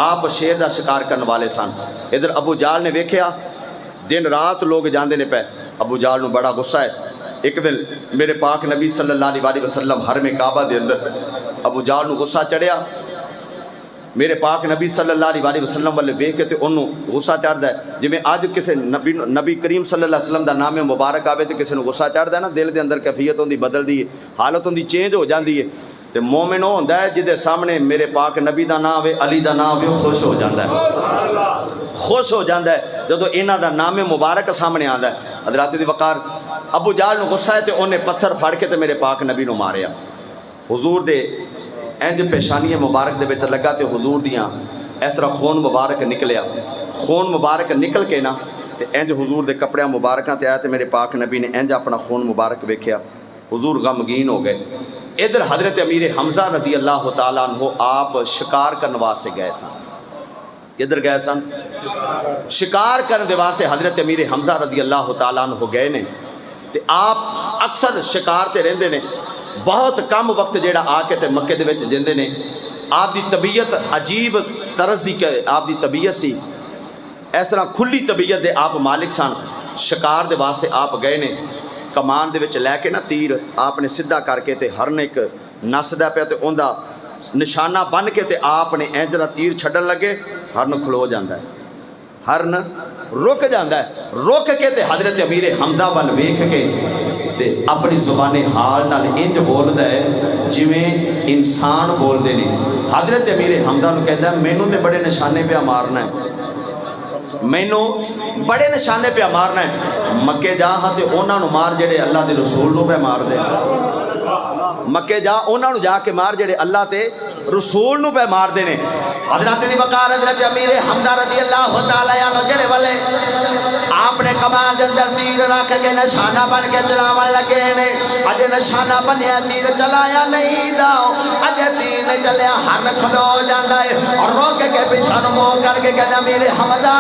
آپ شیر دا شکار کرنے والے سن. ادھر ابو جال نے ویکھیا دن رات لوگ جاندے نے پے. ابو جال نو بڑا غصہ ہے. ایک دن میرے پاک نبی صلی اللہ علیہ وسلم حرم کعبہ دے اندر ابو جال نو غصہ چڑھیا. میرے پاک نبی صلی اللہ علیہ وسلم والے ویکھ کے تے انہوں غصہ چڑھدا ہے. جویں اج کسے نبی کریم صلی اللہ علیہ وسلم دا نام مبارک آوے تے کسے نو غصہ چڑھدا ہے نا, دل دے اندر کیفیت ہوندی بدلدی ہے, حالت ہوندی چینج ہو جاندی ہے. تے مومن وہ ہوندا ہے جدے سامنے میرے پاک نبی دا نام ہوے, علی دا نام ہوے, خوش ہو جاندا ہے, خوش ہو جاندا ہے جدو انہاں دا نام مبارک سامنے آندا ہے. حضرات دی وقار ابو جہل نو غصہ ہے تے انہیں پتھر پھاڑ کے تے میرے پاک نبی نو ماریا. حضور دے انج پیشانی مبارک دے وچ لگا تے حضور دیاں اس طرح خون مبارک نکلیا. خون مبارک نکل کے نا تے انج حضور دے کپڑے مبارکاں تے آیا تے میرے پاک نبی نے انج اپنا خون مبارک ویکھیا. حضور غمگین ہو گئے. ادھر حضرت امیر حمزہ رضی اللہ تعالیٰ عنہ آپ شکار کرنے واسطے گئے سن. ادھر گئے سن شکار کرنے واسطے حضرت امیر حمزہ رضی اللہ تعالیٰ عنہ گئے نے. تے آپ اکثر شکار تے رہندے نے. بہت کم وقت جیڑا آ کے تے مکے دے وچ جندے نے. آپ دی طبیعت عجیب طرز دی کہ آپ دی طبیعت سی اس طرح کھلی طبیعت دے آپ مالک سن. شکار دے واسطے آپ گئے نے. کمان دے وچ لے کے نا تیر آپ نے سدھا کر کے تے ہرن ایک نسدا پیا تے اوندا نشانہ بن کے تے آپ نے انج دا تیر چھڈن لگے. ہرن کھلو جاندا ہے, ہرن رک جاندا ہے. رک کے تے حضرت امیر حمزہ ول ویکھ کے تے اپنی زبان حال نال انج بولدا ہے جویں انسان بولدے نے. حضرت امیر حمزہ نو کہندا ہے مینوں تے بڑے نشانے پہ مارنا ہے, مینوں بڑے نشانے پہ مارنا ہے. مکے جا ہاں تے انہاں نو مار جڑے اللہ دے رسول نو پہ مار دے. مکے جا انہاں نو جا کے مار جڑے اللہ تے رسول نو پہ مار دے نے. حضرت دی وقار حضرت امیر حمزہ رضی اللہ تعالی عنہ جڑے والے آپ نے کمان دے اندر تیر رکھ کے نشانہ بن کے چلاون لگے نے. اجے نشانہ بنیا تیر چلایا نہیں دا, اجے تیر نہیں چلیا ہن کھلو جاندا ہے اور روک کے پیچھے نو منہ کر کے کہندا امیر حمزہ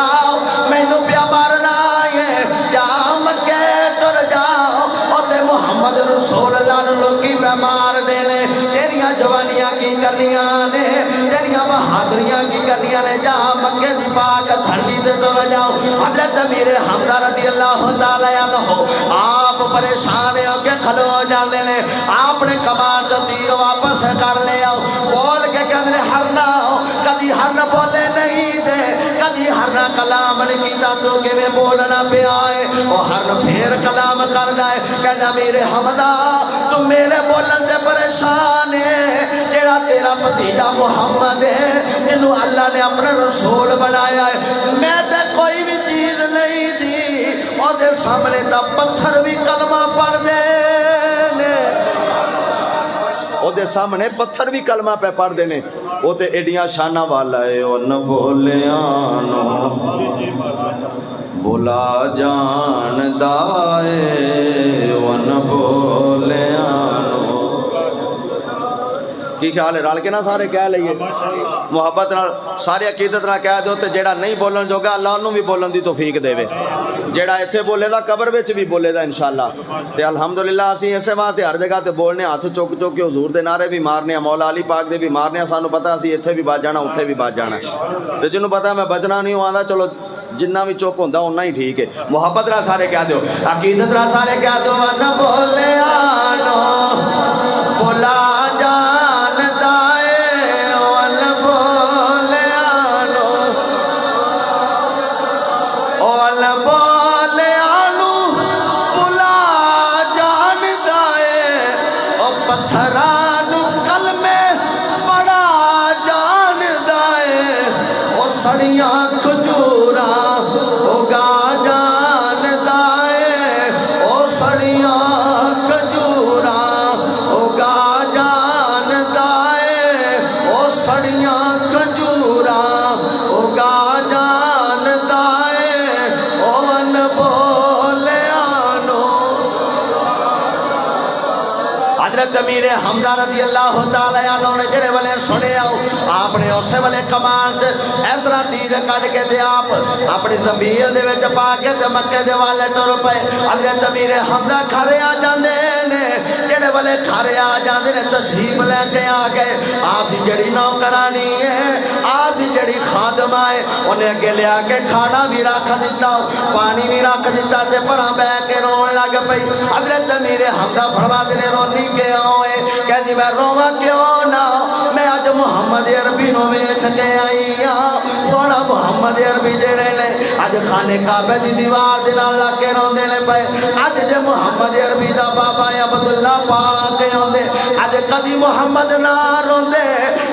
مینوں پیا مارنا ہے, جا مکے ٹر جاؤ اوتے محمد رسول اللہ نو لوکی پہ مار دینے. تیریاں جوانیاں کی کرنیاں نے, تیریاں بہادریاں کی کرنیاں نے, جا مکے دی پاک دھرتی تے ٹر جاؤ. حضرت امیر حمزہ رضی اللہ تعالی عنہ آپ پریشان ہو کے کھلو جاندے نے. آپ نے کمان تو تیر واپس کر لیا. بول کے کہندے ہرنا کدی ہرن بولے نہیں دے, کدی ہرنا کلام نہیں کیتا تو کیویں بولنا پیا ہے. وہ ہرن پھر کلام کردا ہے کہندا میرے حمزہ تو میرے بولن تے پریشان ہے. جڑا تیرا بھتیجا محمد ہے جنوں اللہ نے اپنا رسول بنایا ہے, میں تے کوئی بھی چیز نہیں دی, اور دے سامنے تا پتھر بھی کلمہ پڑھ دے. دے سامنے پتھر بھی کلمہ پہ پڑھ دینے وہ تے ایڈیاں شانہ والا ہے ان بولیاں بولا جان دائے ان بولیاں کی خیال ہے رل کے نہ سارے کہہ لئیے محبت نال سارے عقیدت نہ کہہ دو تے جیڑا نہیں بولن جوگا اللہ انہوں بھی بولن دی توفیق دے وے جیڑا ایتھے بولے دا قبر وچ بھی بولے دا انشاءاللہ تے الحمدللہ اسی اسے واسطے ہر جگہ تے بولنے ہاتھ چوک چوک کے حضور دے نعرے بھی مارنے مولا علی پاک دے بھی مارنے سانو پتہ اسی ایتھے بھی بچ جانا اوتھے بھی بچ جانا تے جنوں پتہ میں بچنا نہیں آندا چلو جنہ بھی چپ ہوندا اوناں ہی ٹھیک ہے محبت نال سارے کہہ دیو عقیدت نال سارے کہہ دیو نہ بولے آنو بولا جان دائے ون بولے آنو ون بولے آنو بولا جان دائے او پتھرانو کلمے بڑا جان دائے او سڑیاں امیر حمزہ رضی اللہ تعالیٰ عنہ نے جڑے والے سنے آؤ آپ نے اسے والے کمان اس طرح تیر کٹ کے دے آپ اپنی زمین دے وچ پا کے تے مکے دے والے ٹر پئے حضرت امیر حمزہ کھڑے آ جاندے نے جڑے والے کھڑے آ جاندے نے تشریف لے کے آ گئے آپ دی جڑی نوکرانی ہے آپ دی جڑی خادمہ ہے انہیں اگے لے آ کے کھانا بھی رکھ دیتا پانی بھی رکھ دیتا تے پراں بہ کے رون لگ پئی حضرت امیر حمزہ فرماتے نے رونی کے کہتی میں روما کیوں نہ میں آج محمد عربی نو ویکھ کے آئی ہاں سونا محمد عربی جڑے نے آج خانے کعبے دی دیوار دے نال لا کے روندے نے پئے آج جے محمد عربی دا بابا عبداللہ پاک ہوندے آج کدی محمد نہ روندے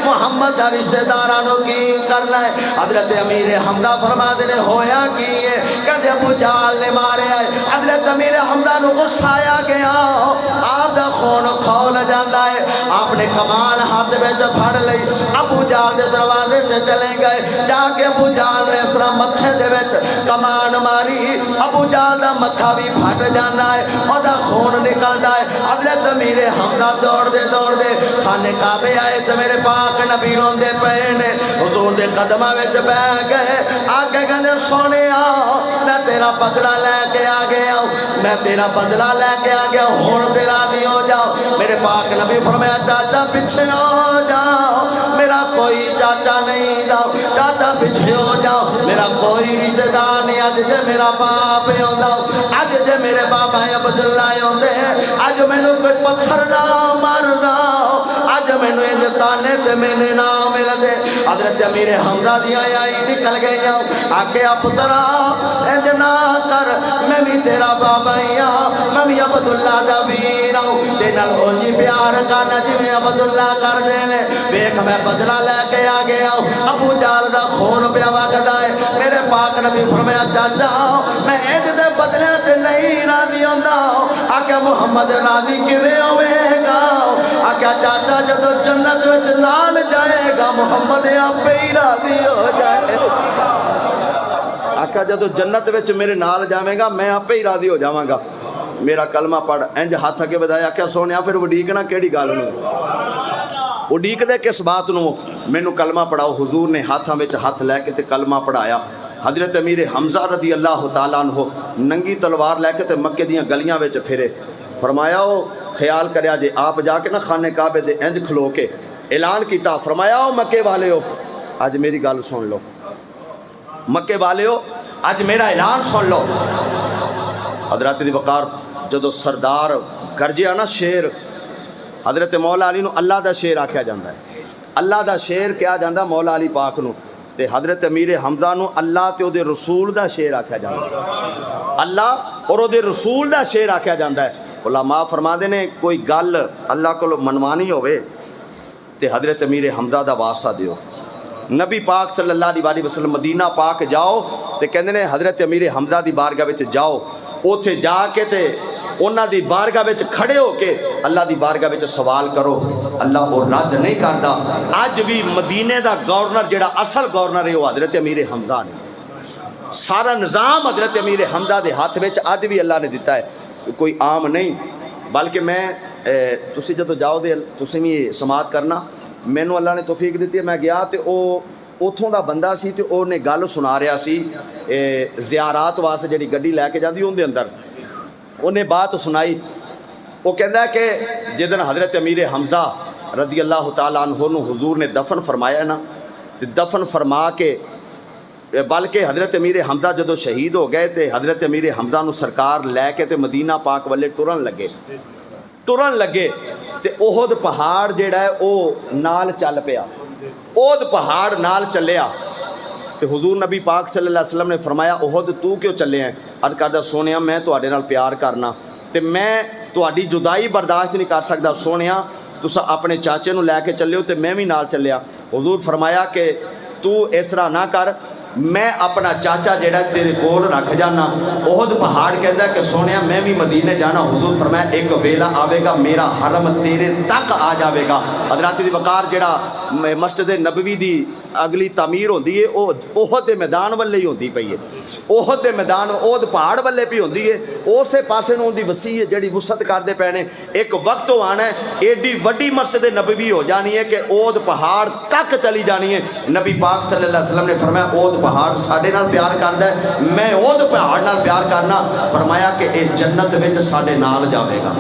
محمد دا رشتہ داراں نو کی کرنا ہے حضرت امیر حمزہ فرماتے نے ہویا کی ہے کہندے ابو جہل نے مارے آئے حضرت امیر حمزہ نو غصہ آیا گیا آپ دا خون کھول جاندہ ہے آپ نے کمان ہاتھ وچ پھڑ لئی ابو جہل دے دروازے تے چلے گئے جا کے ابو جہل نے اس طرح متھے دے وچ کمان ماری ابو جہل دا متھا بھی پھٹ جاندہ ہے او دا خون نکلدا ہے حضرت امیر حمزہ دوڑ دے خانے کعبے آئے تے میرے پاک نبی روندے پئے نے حضور دے قدماں وچ بیٹھ گئے آگے کہندے سونیا میں تیرا بدلہ لے کے آ گیا میں تیرا بدلہ لے کے آ گیا ہن تیرا دی ہو جاؤ میرے پاک نبی فرمایا چاچا پیچھے ہو جاؤ میرا کوئی چاچا نہیں جاؤ چاچا پیچھے ہو جاؤ میرا کوئی رشتہ دار نہیں آج جے میرا باپ ہوندا آج جے میرے بابا عبداللہ ہوندے آج مینوں کوئی پتھر نہ ماردا آج مینوں ان تانے تے مینے نہ ملدے حضرت امیر حمزہ دی آئی نکل گئی آکھیا پترا انج نہ کر میں بھی تیرا بابا ہاں میں بھی عبداللہ دا ویر ہوں تے نال اونجی پیار کرنا جی میں عبداللہ کر دینے ویکھ میں بدلہ لے کے آ گیا ابو جہل دا خون پیا وگدا ہے میرے پاک نبی فرمایا چاچا میں انج دے بدلے تے نہیں راضی ہوندا آکھیا محمد راضی کیویں ہوے گا آکھیا چاچا جدوں جنت وچ نال جائے گا محمد آپے ہی راضی ہو جائے آکھیا جدوں جنت وچ میرے نال جاویں گا میں آپے ہی راضی ہو جاواں گا میرا کلمہ پڑھ انج ہاتھ اگے بدایا کیا سونیا پھر وڈیکنا کیڑی گل نو وڈیک دے کس بات نو مینوں کلمہ پڑھاؤ حضور نے ہاتھاں وچ ہاتھ لے کے تے کلمہ پڑھایا حضرت امیر حمزہ رضی اللہ تعالیٰ عنہ ننگی تلوار لے کے تے مکے دیاں گلیاں وچ پھرے فرمایا او خیال کریا جے آپ جا کے نہ خانے کعبے دے انج کھلو کے اعلان کیتا فرمایا او مکے والے ہو اج میری گل سن لو مکے والے ہو اج میرا اعلان سن لو حضرت دی وقار جدو سردار گرجیا نا شیر حضرت مولا علی نو اللہ دا شیر آکھیا جاندہ ہے اللہ دا شیر کیا جاندہ مولا علی پاک نو تے حضرت امیر حمزہ نو اللہ تے او دے رسول دا شیر آکھیا جاندہ ہے اللہ اور او دے رسول دا شیر آکھیا جاندہ ہے علماء فرما دے نے کوئی گل اللہ کو منوانی ہوئے تے حضرت امیر حمزہ دا واسطہ دیو نبی پاک صلی اللہ علیہ وسلم مدینہ پاک جاؤ تے کہندے نے حضرت امیر حمزہ دی بارگاہ وچ جاؤ اوتھے جا کے تے انہاں دی بارگاہ وچ کھڑے ہو کے اللہ دی بارگاہ وچ سوال کرو، اللہ وہ رد نہیں کردا۔ اج بھی مدینے دا گورنر جڑا اصل گورنر ہے وہ حضرت امیر حمزہ نے، سارا نظام حضرت امیر حمزہ دے ہاتھ وچ اج بھی اللہ نے دیتا ہے، کوئی عام نہیں۔ بلکہ میں تسی جدو جاؤ دے تسی بھی سماعت کرنا، مینوں اللہ نے توفیق دیتی ہے، میں گیا تے او اتھوں دا بندہ سی تے او نے گل سنا رہا سی زیارات واسطے جڑی گڈی لے کے جاندی اون دے اندر انہیں بات سنائی۔ وہ کہندا ہے کہ جدن حضرت امیر حمزہ رضی اللہ تعالیٰ عنہ نو حضور نے دفن فرمایا نا، تے دفن فرما کے بلکہ حضرت امیر حمزہ جدو شہید ہو گئے تے حضرت امیر حمزہ نو سرکار لے کے تے مدینہ پاک والے ٹرن لگے تے احد پہاڑ جیڑا ہے او نال چل پیا، احد پہاڑ نال چلیا تے حضور نبی پاک صلی اللہ علیہ وسلم نے فرمایا احد تو کیوں چلے ہیں؟ عرض کردہ سونیا میں تواڈے نال پیار کرنا تے میں تواڈی جدائی برداشت نہیں کر سکدا، سونیا تسا اپنے چاچے نو لے کے چلے ہو تے میں بھی نال چلیا۔ حضور فرمایا کہ تو اس طرح نہ کر، میں اپنا چاچا جیڑا تیرے کول رکھ جانا۔ احد پہاڑ کہتا ہے کہ سونیا میں بھی مدینے جانا۔ حضور فرمایا ایک ویلا آوے گا میرا حرم تیرے تک آ جاوے گا۔ حضرات دی وقار جیڑا مسجد نبوی دی اگلی تعمیر ہوندی ہے وہ احد دے میدان والے ہی ہوندی پئی ہے، احد دے میدان احد پہاڑ والے پی ہوندی ہے، اسے پاسے نوں دی وسیع ہے جیڑی وسعت کردے پینے۔ ایک وقت ہو آنا ہے ایڈی وڈی مسجد نبوی ہو جانی ہے کہ احد پہاڑ تک چلی جانی ہے۔ نبی پاک صلی اللہ علیہ وسلم نے فرمایا احد پہاڑ ساڈے نال پیار کردا ہے، میں احد پہاڑ نال پیار کرنا۔ فرمایا کہ اے جنت وچ ساڈے نال جاوے گا،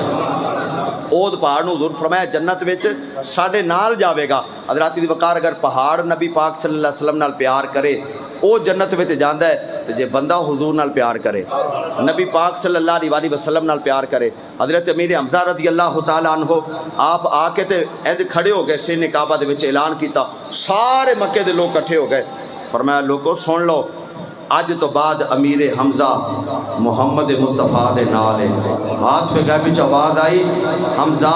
احد پہاڑ نو حضور فرمایا جنت وچ ساڈے نال جاوے گا۔ حضرات دی وقار اگر پہاڑ نبی پاک صلی اللہ علیہ وسلم نال پیار کرے او جنت وچ جاندا ہے، تے جے بندہ حضور نال پیار کرے، نبی پاک صلی اللہ علیہ وسلم نال پیار کرے۔ حضرت امیر حمزہ رضی اللہ تعالیٰ عنہ آپ آ کے تے اینج کھڑے ہو گئے، سین کعبہ دے وچ اعلان کیتا، سارے مکے دے لوگ کٹھے ہو گئے۔ فرمایا لوگو سن لو، اج تو بعد امیر حمزہ محمد مصطفیٰ دے نال ہے۔ ہاتھ پہ گئے پچھ آواز آئی، حمزہ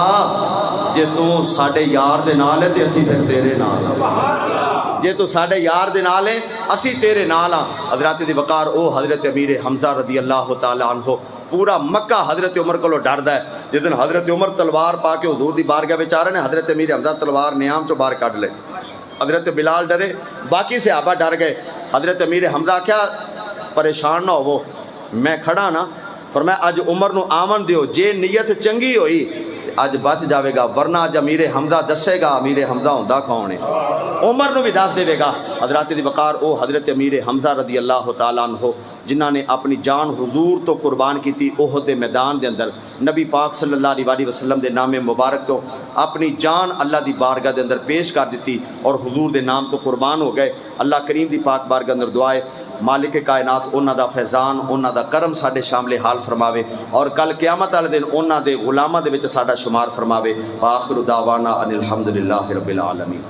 جے تو ساڈے یار دے نال ہے تے اسی پھر تیرے نال ہاں، جے تو ساڈے یار دے نال ہے اسی تیرے نال ہاں۔ حضرات دی وقار او حضرت امیر حمزہ رضی اللہ تعالیٰ عنہ پورا مکہ حضرت عمر کو ڈردا ہے۔ جدن حضرت عمر تلوار پا کے حضور دی بارگاہ وچ آ رہے ہیں، حضرت امیر حمزہ تلوار نیام چو باہر کڈ لے، حضرت بلال ڈرے، باقی صحابہ ڈر گئے۔ حضرت امیر حمزہ کیا پریشان نہ ہو، میں کھڑا نا، فرمایا اج عمر نو آمن دیو، جے نیت چنگی ہوئی اج بچ جاوے گا، ورنہ اج امیر حمزہ دسے گا امیر حمزہ ہوندا کون ہے، عمر نو بھی دس دے گا۔ حضرات دی وقار او حضرت امیر حمزہ رضی اللہ تعالیٰ عنہ جنہاں نے اپنی جان حضور تو قربان کی تھی احد دے میدان دے اندر، نبی پاک صلی اللہ علیہ وسلم دے نام مبارک تو اپنی جان اللہ دی بارگاہ دے اندر پیش کر دیتی اور حضور دے نام تو قربان ہو گئے۔ اللہ کریم دی پاک بارگاہ اندر دعائے مالک کائنات انہاں دا فیضان انہاں دا کرم ساڈے شامل حال فرماوے اور کل قیامت والے دن انہاں دے غلاماں دے وچ ساڈا شمار فرماوے۔ وآخر دعوانا ان الحمدللہ رب العالمین۔